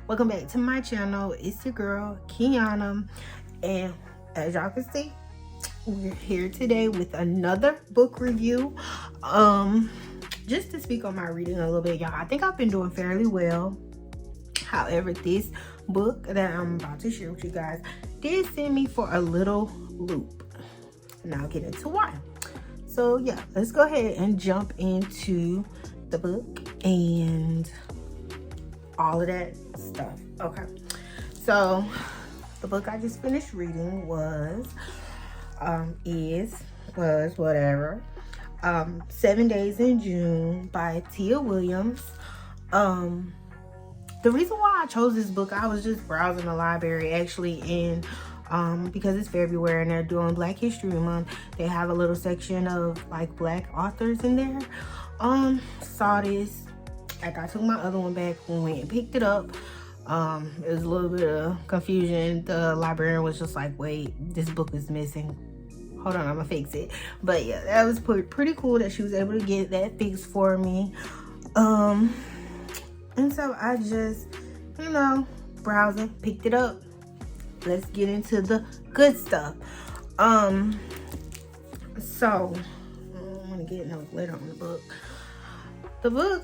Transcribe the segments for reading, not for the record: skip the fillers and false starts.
Welcome back to my channel. It's your girl Keonna, and as y'all can see, we're here today with another book review. Just to speak on my reading a little bit, y'all, I think I've been doing fairly well. However, this book that I'm about to share with you guys did send me for a little loop, and I'll get into why. So yeah, let's go ahead and jump into the book and all of that stuff. Okay, so the book I just finished reading was 7 Days in June by Tia Williams. The reason why I chose this book, I was just browsing the library actually, and because it's February and they're doing Black History Month, they have a little section of like Black authors in there. Saw this, like I took my other one back, went and picked it up. It was a little bit of confusion. The librarian was just like, wait, this book is missing. Hold on, I'm gonna fix it. But yeah, that was pretty cool that she was able to get that fixed for me. And so I just, browsing, picked it up. Let's get into the good stuff. So I'm gonna get no glitter on the book. The book,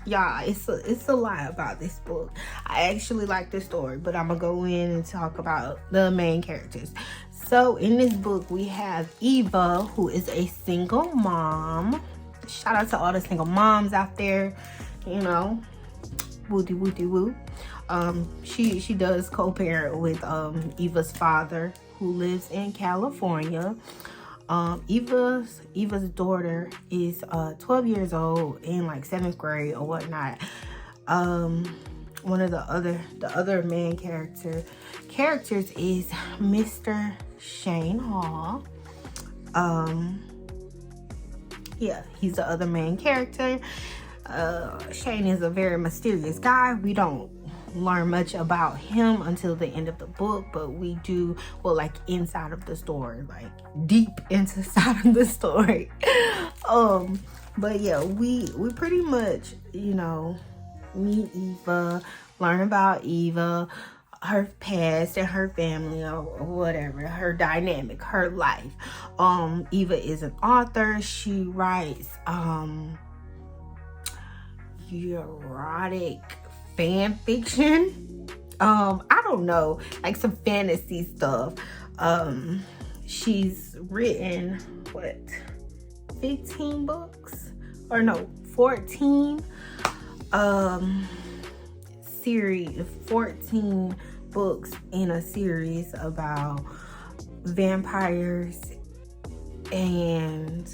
y'all, it's a lot about this book. I actually like the story, but I'm gonna go in and talk about the main characters. So in this book, we have Eva, who is a single mom. Shout out to all the single moms out there, woody woo. She does co-parent with Eva's father, who lives in California. Eva's daughter is 12 years old, in like 7th grade or whatnot. One of the other main characters is Mr. Shane Hall. Yeah, he's the other main character. Shane is a very mysterious guy. We don't learn much about him until the end of the book, but we do, well, like inside of the story, like deep inside of the story. But yeah, we pretty much, meet Eva, learn about Eva, her past and her family, or whatever, her dynamic, her life. Eva is an author. She writes erotic fan fiction. I don't know, like some fantasy stuff. She's written 15 books, or no, 14 series, 14 books in a series about vampires and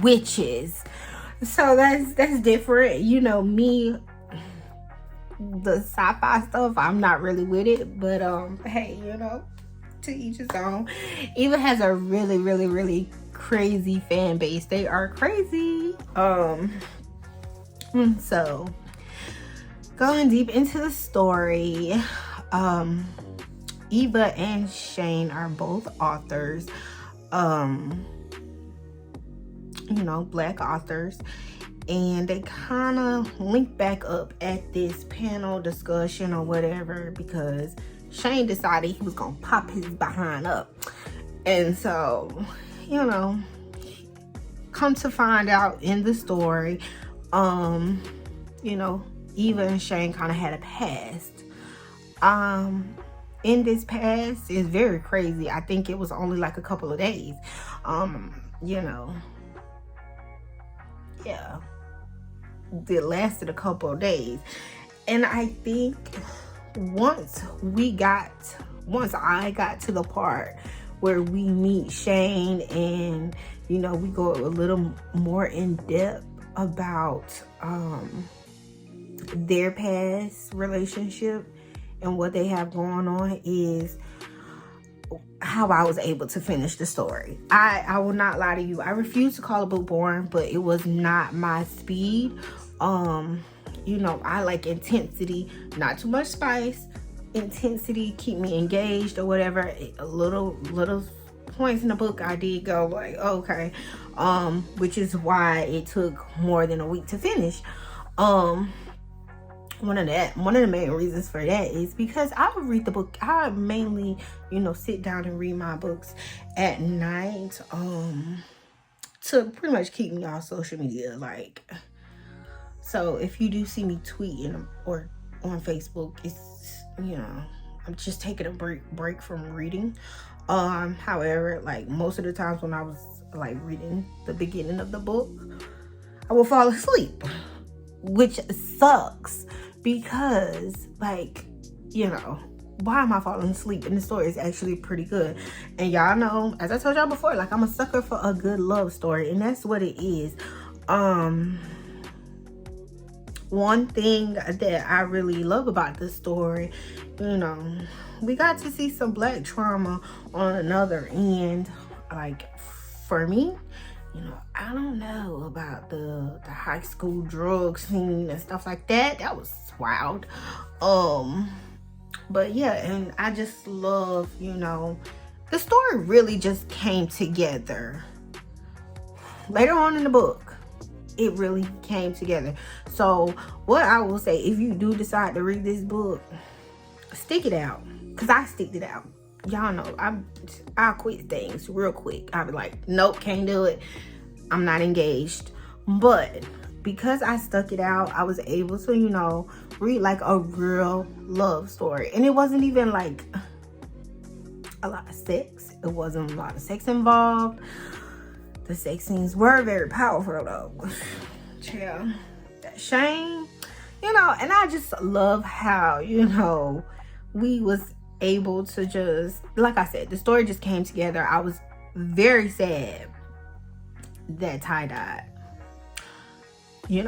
witches. So that's different. Me, the sci-fi stuff, I'm not really with it, but hey, to each his own. Eva has a really, really, really crazy fan base. They are crazy. So going deep into the story, Eva and Shane are both authors, Black authors, and they kind of link back up at this panel discussion or whatever, because Shane decided he was gonna pop his behind up. And so, come to find out in the story, Eva and Shane kind of had a past. In this past is very crazy. I think it was only like a couple of days. Yeah, it lasted a couple of days. And I think once I got to the part where we meet Shane and we go a little more in depth about their past relationship and what they have going on, is how I was able to finish the story. I will not lie to you, I refuse to call a book boring, but it was not my speed. I like intensity, not too much spice. Intensity, keep me engaged or whatever. A little points in the book I did go like, okay, which is why it took more than a week to finish. One of the main reasons for that is because I would read the book. I mainly, sit down and read my books at night, to pretty much keep me off social media. Like, so if you do see me tweeting or on Facebook, it's, I'm just taking a break from reading. However, like most of the times when I was like reading the beginning of the book, I will fall asleep, which sucks because, like, why am I falling asleep? And the story is actually pretty good. And y'all know, as I told y'all before, like, I'm a sucker for a good love story, and that's what it is. One thing that I really love about this story, we got to see some Black trauma on another end. Like, for me, I don't know about the high school drug scene and stuff like that. That was wild. But yeah, and I just love, the story really just came together. Later on in the book, it really came together. So what I will say, if you do decide to read this book, stick it out. Because I sticked it out. Y'all know, I'll quit things real quick. I'll be like, nope, can't do it. I'm not engaged. But because I stuck it out, I was able to, read like a real love story. And it wasn't even like a lot of sex. It wasn't a lot of sex involved. The sex scenes were very powerful though. Yeah. That shame, and I just love how, we was able to just, like I said, the story just came together. I was very sad that Ty died. When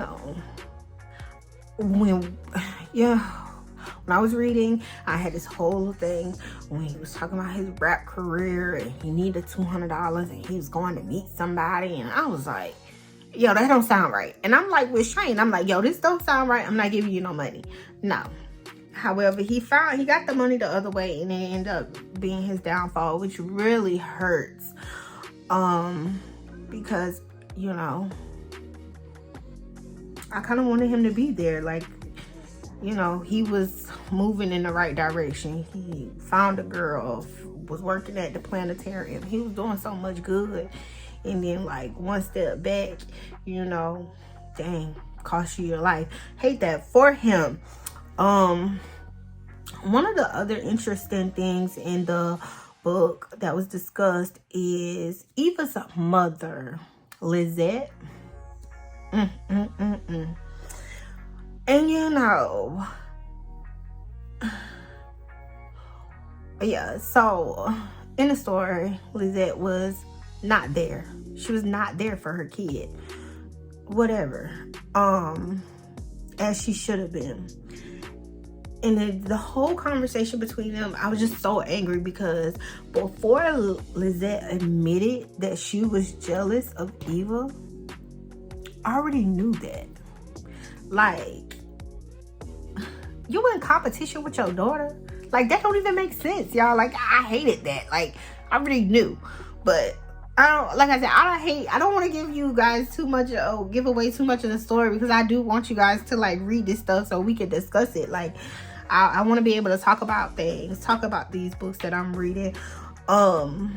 I was reading, I had this whole thing when he was talking about his rap career and he needed $200 and he was going to meet somebody, and I was like, yo, that don't sound right. And I'm like with Shane, I'm like, yo, this don't sound right. I'm not giving you no money. No. However, he got the money the other way, and it ended up being his downfall, which really hurts. Because, I kind of wanted him to be there. Like, he was moving in the right direction. He found a girl, was working at the planetarium. He was doing so much good. And then, like, one step back, dang, cost you your life. Hate that for him. One of the other interesting things in the book that was discussed is Eva's mother, Lizette. And yeah, so in the story, Lizette was not there. She was not there for her kid. Whatever. As she should have been. And the whole conversation between them, I was just so angry because before Lizette admitted that she was jealous of Eva, I already knew that. Like, you in competition with your daughter? Like, that don't even make sense, y'all. Like, I hated that. Like, I already knew. But I don't want to give you guys give away too much of the story, because I do want you guys to like read this stuff so we can discuss it. Like, I want to be able to talk about these books that I'm reading. Because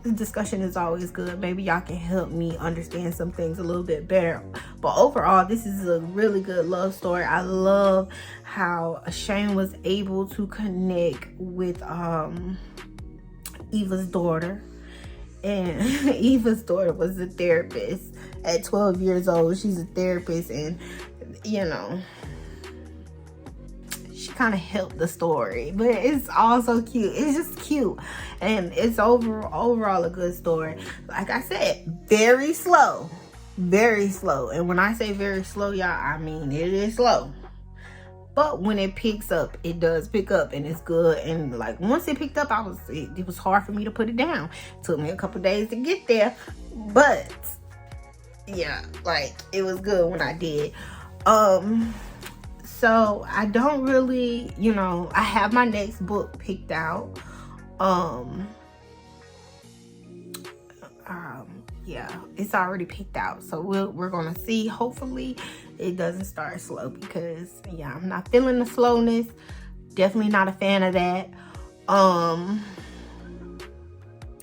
the discussion is always good. Maybe y'all can help me understand some things a little bit better. But overall, this is a really good love story. I love how Shane was able to connect with Eva's daughter. And Eva's daughter was a therapist. At 12 years old, she's a therapist, and she kind of helped the story. But it's also cute. It's just cute, and it's overall a good story. Like I said, very slow. And when I say very slow, y'all, I mean it is slow. But when it picks up, it does pick up, and it's good. And like once it picked up, it was hard for me to put it down. It took me a couple days to get there, but yeah, like it was good when I did. So I don't really, I have my next book picked out. Yeah, it's already picked out, so we're gonna see. Hopefully it doesn't start slow, because yeah, I'm not feeling the slowness. Definitely not a fan of that.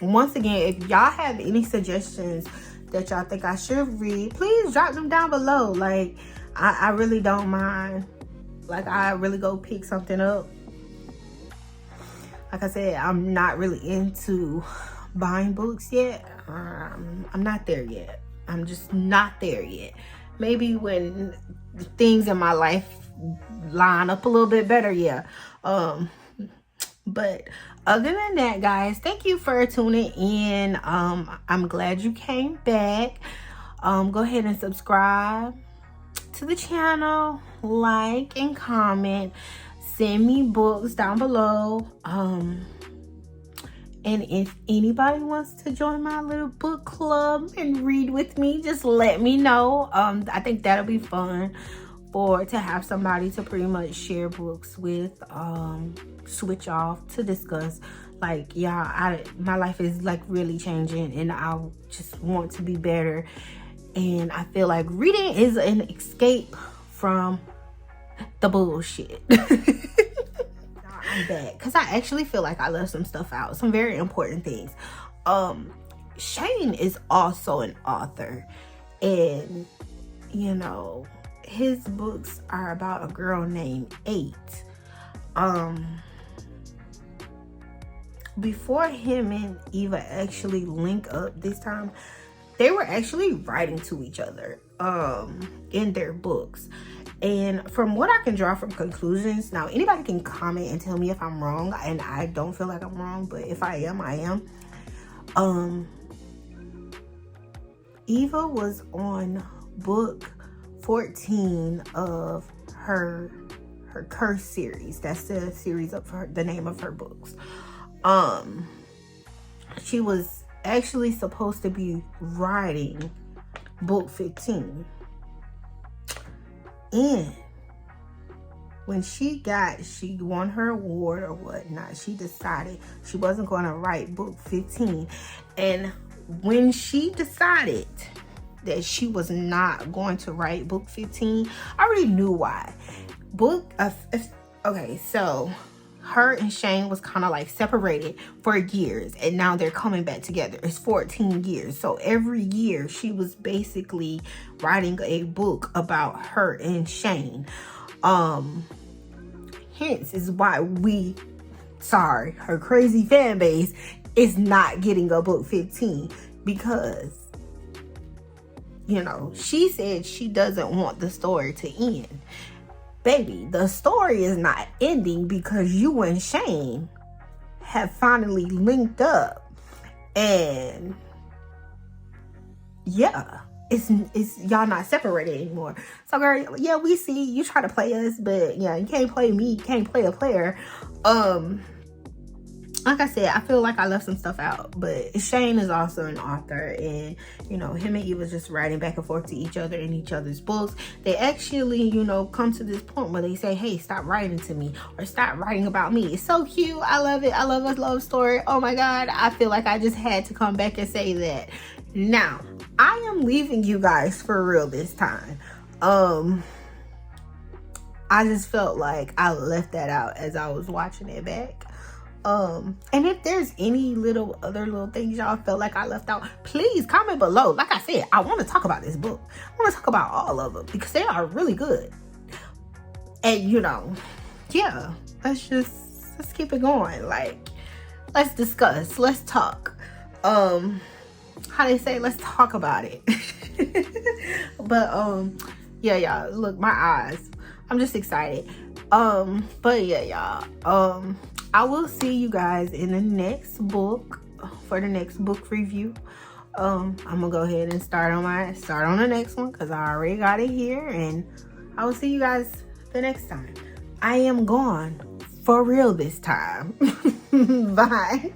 Once again, if y'all have any suggestions that y'all think I should read, please drop them down below. Like, I really don't mind. Like, I really go pick something up. Like I said, I'm not really into buying books yet. I'm not there yet. I'm just not there yet. Maybe when things in my life line up a little bit better, yeah. But other than that, guys, thank you for tuning in. I'm glad you came back. Go ahead and subscribe to the channel, like and comment, send me books down below. And if anybody wants to join my little book club and read with me, just let me know. I think that'll be fun to have somebody to pretty much share books with, switch off to discuss. Like, yeah, my life is like really changing, and I just want to be better. And I feel like reading is an escape from the bullshit. I'm back because I actually feel like I left some stuff out, some very important things. Shane is also an author, and you know, his books are about a girl named 8. Before him and Eva actually link up this time, they were actually writing to each other in their books. And from what I can draw from conclusions, now anybody can comment and tell me if I'm wrong, and I don't feel like I'm wrong, but if I am, I am. Eva was on book 14 of her Curse series. That's the series of the name of her books. She was actually supposed to be writing book 15. And when she won her award or whatnot, she decided she wasn't going to write book 15. And when she decided that she was not going to write book 15, I already knew why. Okay, so her and Shane was kind of like separated for years, and now they're coming back together. It's 14 years. So every year she was basically writing a book about her and Shane. Hence is why her crazy fan base is not getting a book 15, because, you know, she said she doesn't want the story to end. Baby, the story is not ending because you and Shane have finally linked up. And yeah, it's y'all not separated anymore. So girl, yeah, we see you try to play us, but yeah, you can't play me, you can't play a player. Like I said, I feel like I left some stuff out, but Shane is also an author, and you know, him and Eva just writing back and forth to each other in each other's books. They actually, you know, come to this point where they say, hey, stop writing to me, or stop writing about me. It's so cute. I love it. I love a love story. Oh my God. I feel like I just had to come back and say that. Now, I am leaving you guys for real this time. I just felt like I left that out as I was watching it back. And if there's any other little things y'all felt like I left out, please comment below. Like I said, I want to talk about this book. I want to talk about all of them because they are really good. And you know, yeah, let's keep it going. Like, let's discuss, let's talk. How they say, let's talk about it. But yeah, y'all, look, my eyes, I'm just excited. But yeah, y'all, I will see you guys in the next book, for the next book review. I'm gonna go ahead and start on the next one because I already got it here, and I will see you guys the next time. I am gone for real this time. Bye.